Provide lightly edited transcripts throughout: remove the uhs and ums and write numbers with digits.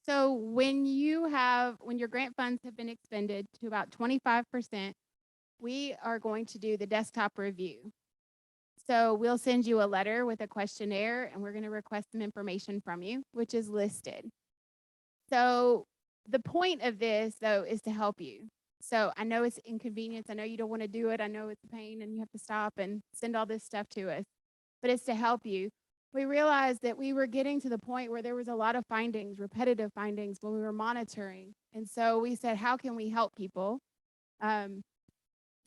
So when your grant funds have been expended to about 25%, we are going to do the desktop review. So we'll send you a letter with a questionnaire and we're going to request some information from you, which is listed. So the point of this though is to help you. So I know it's inconvenience. I know you don't want to do it. I know it's a pain and you have to stop and send all this stuff to us, but it's to help you. We realized that we were getting to the point where there was a lot of findings, repetitive findings when we were monitoring. And so we said, how can we help people kind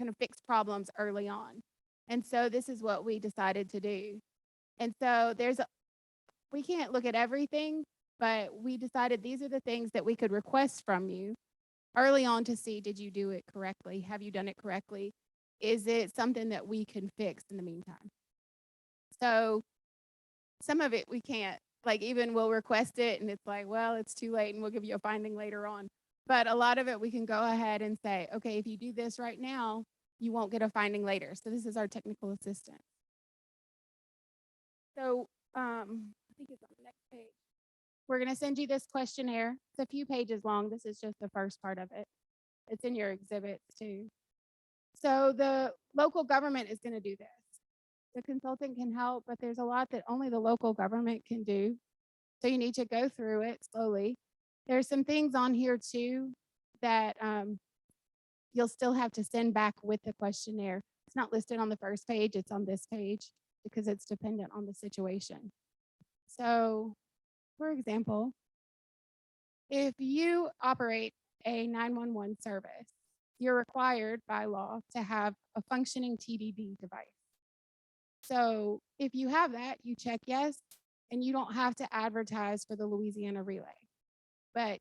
of fix problems early on? And so this is what we decided to do. And so we can't look at everything, but we decided these are the things that we could request from you early on to see, did you do it correctly? Have you done it correctly? Is it something that we can fix in the meantime? So some of it we can't, like even we'll request it and it's like, well, it's too late and we'll give you a finding later on. But a lot of it we can go ahead and say, okay, if you do this right now, you won't get a finding later. So this is our technical assistant. So I think it's on the next page. We're going to send you this questionnaire. It's a few pages long. This is just the first part of it. It's in your exhibits too. So the local government is going to do this. The consultant can help, but there's a lot that only the local government can do. So you need to go through it slowly. There's some things on here too that you'll still have to send back with the questionnaire. It's not listed on the first page, it's on this page because it's dependent on the situation. So, for example, if you operate a 911 service, you're required by law to have a functioning TDD device. So if you have that, you check yes, and you don't have to advertise for the Louisiana Relay. But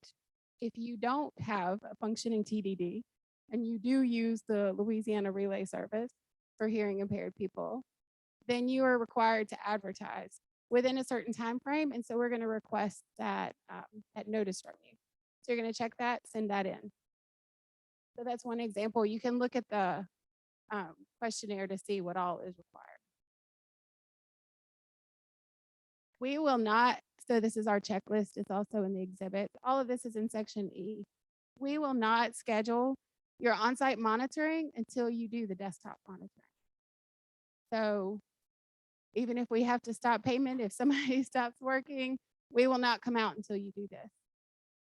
if you don't have a functioning TDD and you do use the Louisiana Relay service for hearing impaired people, then you are required to advertise within a certain time frame. And so we're going to request that notice from you. So you're going to check that, send that in. So that's one example. You can look at the questionnaire to see what all is required. We will not, so this is our checklist. It's also in the exhibit. All of this is in section E. We will not schedule your on-site monitoring until you do the desktop monitoring. So even if we have to stop payment, if somebody stops working, we will not come out until you do this.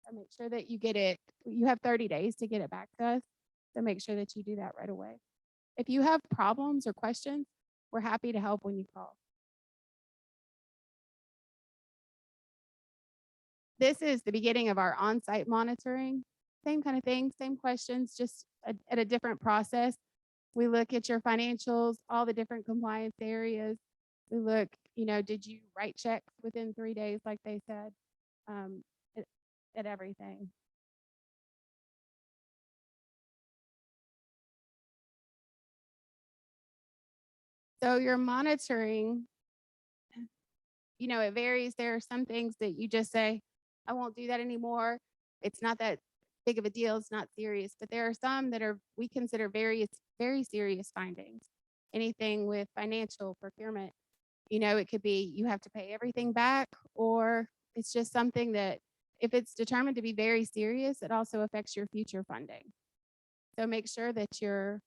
So make sure that you get it. You have 30 days to get it back to us. So make sure that you do that right away. If you have problems or questions, we're happy to help when you call. This is the beginning of our on-site monitoring. Same kind of thing, same questions, just at a different process. We look at your financials, all the different compliance areas. We look, did you write checks within 3 days, like they said, at everything. So your monitoring, it varies. There are some things that you just say, I won't do that anymore. It's not that big of a deal. It's not serious. But there are some that we consider very serious findings. Anything with financial procurement, it could be you have to pay everything back, or it's just something that if it's determined to be very serious, it also affects your future funding. So make sure that you're,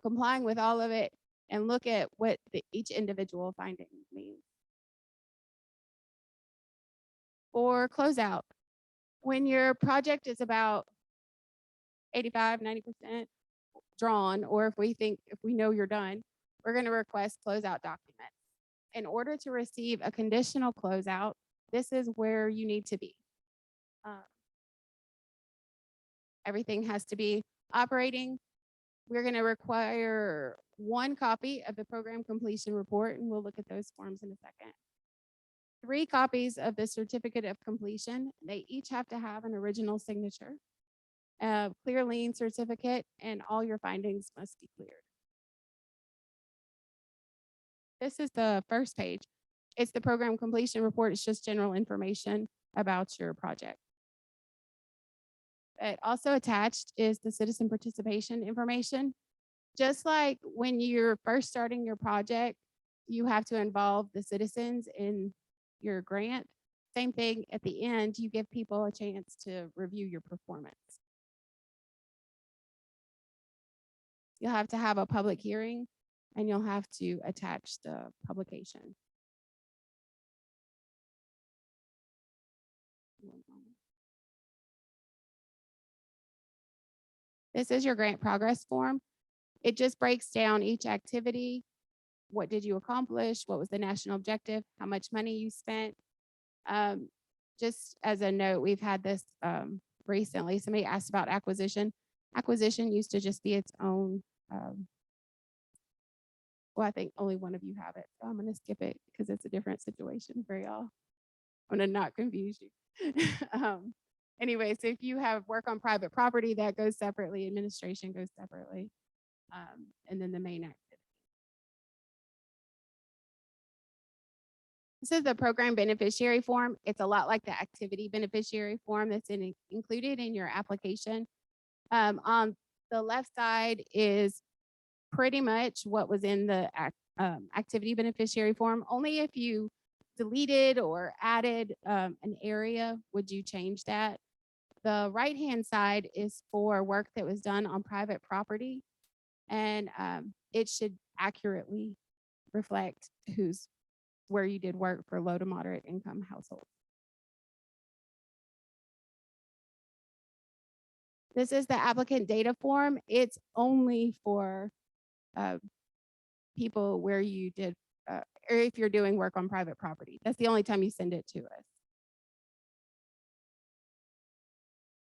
complying with all of it and look at what each individual finding means. For closeout, when your project is about 85, 90% drawn, or if we know you're done, we're going to request closeout documents. In order to receive a conditional closeout, this is where you need to be. Everything has to be operating. We're going to require 1 copy of the program completion report, and we'll look at those forms in a second. 3 copies of the certificate of completion. They each have to have an original signature, a clear lien certificate, and all your findings must be cleared. This is the first page. It's the program completion report. It's just general information about your project. But also attached is the citizen participation information. Just like when you're first starting your project, you have to involve the citizens in your grant. same thing at the end, you give people a chance to review your performance. You'll have to have a public hearing and you'll have to attach the publication. This is your grant progress form. It just breaks down each activity. What did you accomplish? What was the national objective? How much money you spent? Just as a note, we've had this recently. Somebody asked about acquisition. Acquisition used to just be its own. Well, I think only one of you have it. So I'm going to skip it because it's a different situation for y'all. I'm going to not confuse you. Anyway, so if you have work on private property, that goes separately. Administration goes separately. And then the main activity. This is the program beneficiary form. It's a lot like the activity beneficiary form that's included in your application. On the left side is pretty much what was in the activity beneficiary form. Only if you deleted or added an area would you change that. The right-hand side is for work that was done on private property, and it should accurately reflect where you did work for low to moderate income households. This is the applicant data form. It's only for people where you did, or if you're doing work on private property. That's the only time you send it to us.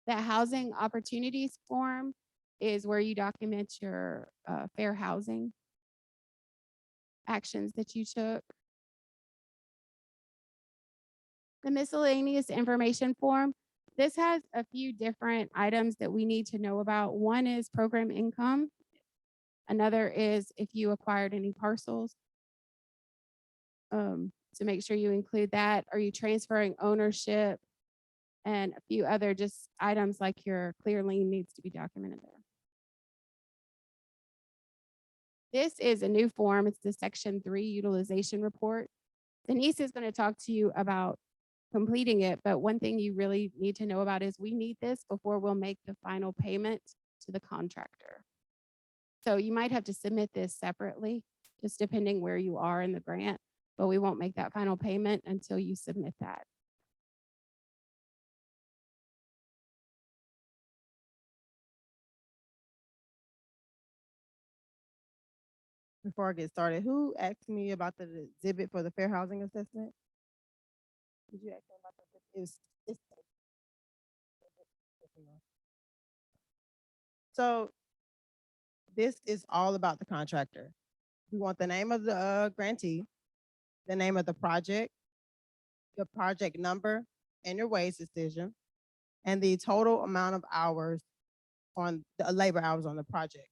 The housing opportunities form is where you document your fair housing actions that you took. The miscellaneous information form, this has a few different items that we need to know about. One is program income. Another is if you acquired any parcels. To make sure you include that. Are you transferring ownership? And a few other just items like your clear lien needs to be documented there. This is a new form. It's the Section 3 utilization report. Denise is going to talk to you about completing it, but one thing you really need to know about is we need this before we'll make the final payment to the contractor. So you might have to submit this separately, just depending where you are in the grant, but we won't make that final payment until you submit that. Before I get started, who asked me about the exhibit for the fair housing assessment? Did you ask me about that? So this is all about the contractor. We want the name of the grantee, the name of the project number, and your wage decision, and the total amount of hours on the labor hours on the project.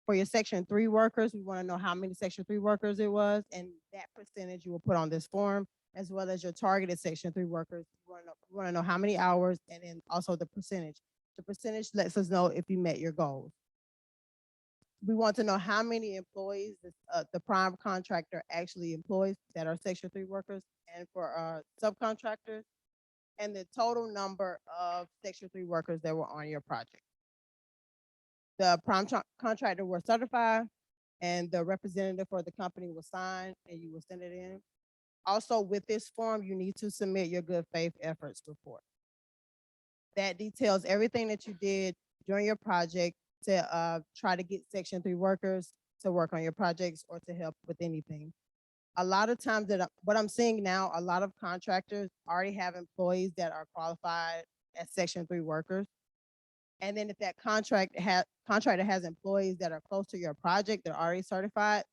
For your Section 3 workers, we want to know how many Section 3 workers it was, and that percentage you will put on this form, as well as your targeted Section 3 workers. We want to know how many hours, and then also the percentage. The percentage lets us know if you met your goals. We want to know how many employees the prime contractor actually employs that are Section 3 workers, and for subcontractors, and the total number of Section 3 workers that were on your project. The prime contractor was certified, and the representative for the company will sign, and you will send it in. Also, with this form, you need to submit your good faith efforts report. That details everything that you did during your project to try to get Section 3 workers to work on your projects or to help with anything. A lot of times what I'm seeing now, a lot of contractors already have employees that are qualified as Section 3 workers. And then if that contractor has employees that are close to your project, they're already certified,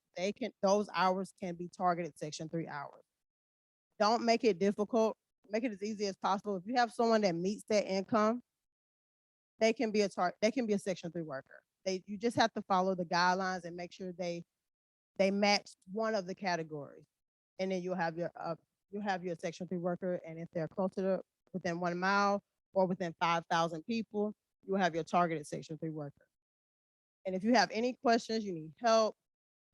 those hours can be targeted Section 3 hours. Don't make it difficult. Make it as easy as possible. If you have someone that meets that income, they can be a Section 3 worker. You just have to follow the guidelines and make sure they match one of the categories. And then you'll have your Section 3 worker, and if they're closer to within 1 mile or within 5,000 people, you will have your targeted Section 3 worker. And if you have any questions, you need help.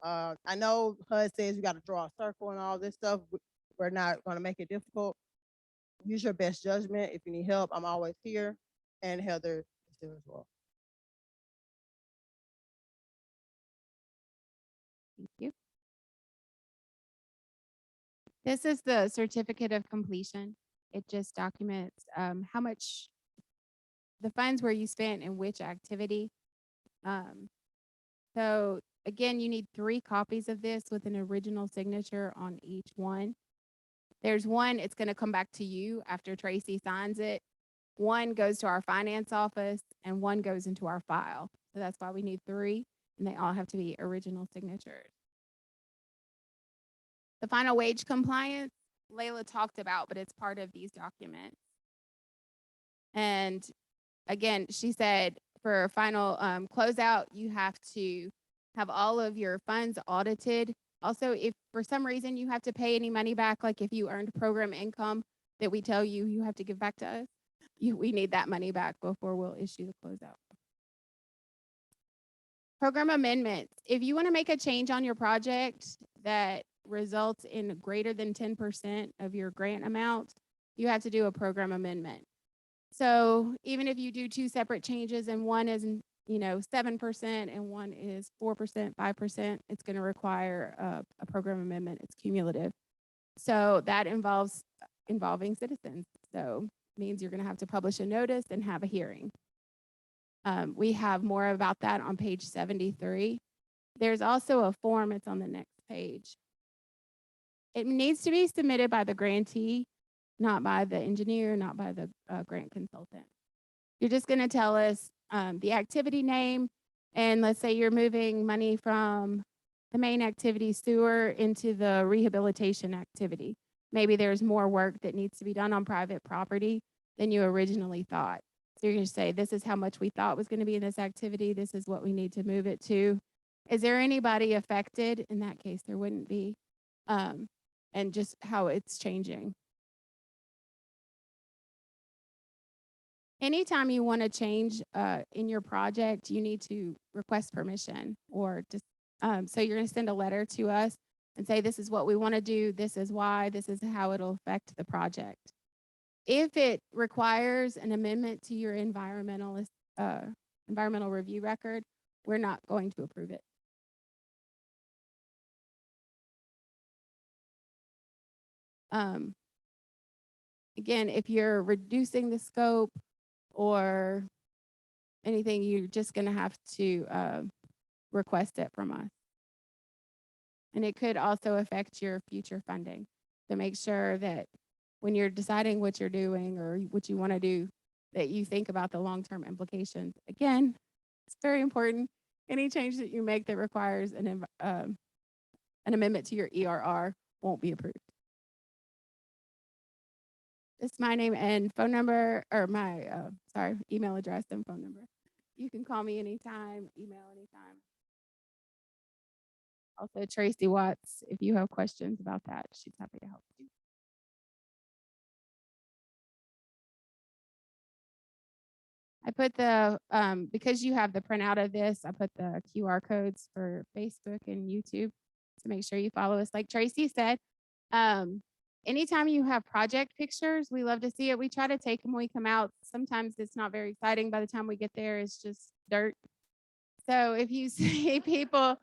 I know HUD says you got to draw a circle and all this stuff. We're not gonna make it difficult. Use your best judgment. If you need help, I'm always here. And Heather is there as well. Thank you. This is the certificate of completion. It just documents how much the funds where you spent and which activity. So again, you need 3 copies of this with an original signature on each one. There's one, it's going to come back to you after Tracy signs it. One goes to our finance office and one goes into our file. So that's why we need 3, and they all have to be original signatures. The final wage compliance, Layla talked about, but it's part of these documents. And again, she said for final closeout, you have to have all of your funds audited. Also, if for some reason you have to pay any money back, like if you earned program income that we tell you you have to give back to us, we need that money back before we'll issue the closeout. Program amendments. If you want to make a change on your project that results in greater than 10% of your grant amount, you have to do a program amendment. So even if you do 2 separate changes and one is 7% and one is 4%, 5%, it's going to require a program amendment. It's cumulative. So that involving citizens. So it means you're going to have to publish a notice and have a hearing. We have more about that on page 73. There's also a form, it's on the next page. It needs to be submitted by the grantee, not by the engineer, not by the grant consultant. You're just going to tell us the activity name, and let's say you're moving money from the main activity sewer into the rehabilitation activity. Maybe there's more work that needs to be done on private property than you originally thought. So you're going to say, this is how much we thought was going to be in this activity. This is what we need to move it to. Is there anybody affected? In that case, there wouldn't be. And just how it's changing. Anytime you want to change in your project, you need to request permission, or just so you're going to send a letter to us and say, this is what we want to do. This is why. This is how it'll affect the project. If it requires an amendment to your environmental review record, we're not going to approve it. Again, if you're reducing the scope or anything, you're just going to have to request it from us. And it could also affect your future funding. So make sure that when you're deciding what you're doing or what you want to do, that you think about the long-term implications. Again, it's very important. Any change that you make that requires an amendment to your ERR won't be approved. This is my name and phone number, or my email address and phone number. You can call me anytime, email anytime. Also, Tracy Watts, if you have questions about that, she's happy to help you. I put the, because you have the printout of this, I put the QR codes for Facebook and YouTube to make sure you follow us. Like Tracy said, anytime you have project pictures, we love to see it. We try to take them when we come out. Sometimes it's not very exciting. By the time we get there, it's just dirt. So if you see people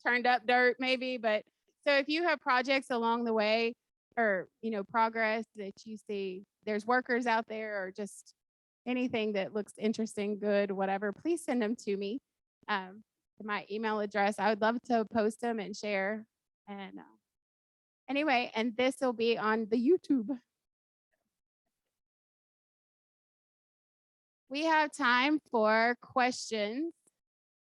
turned up dirt, maybe, but so if you have projects along the way or, progress that you see, there's workers out there or just anything that looks interesting, good, whatever, please send them to me. To my email address. I would love to post them and share. And anyway, and this will be on the YouTube. We have time for questions.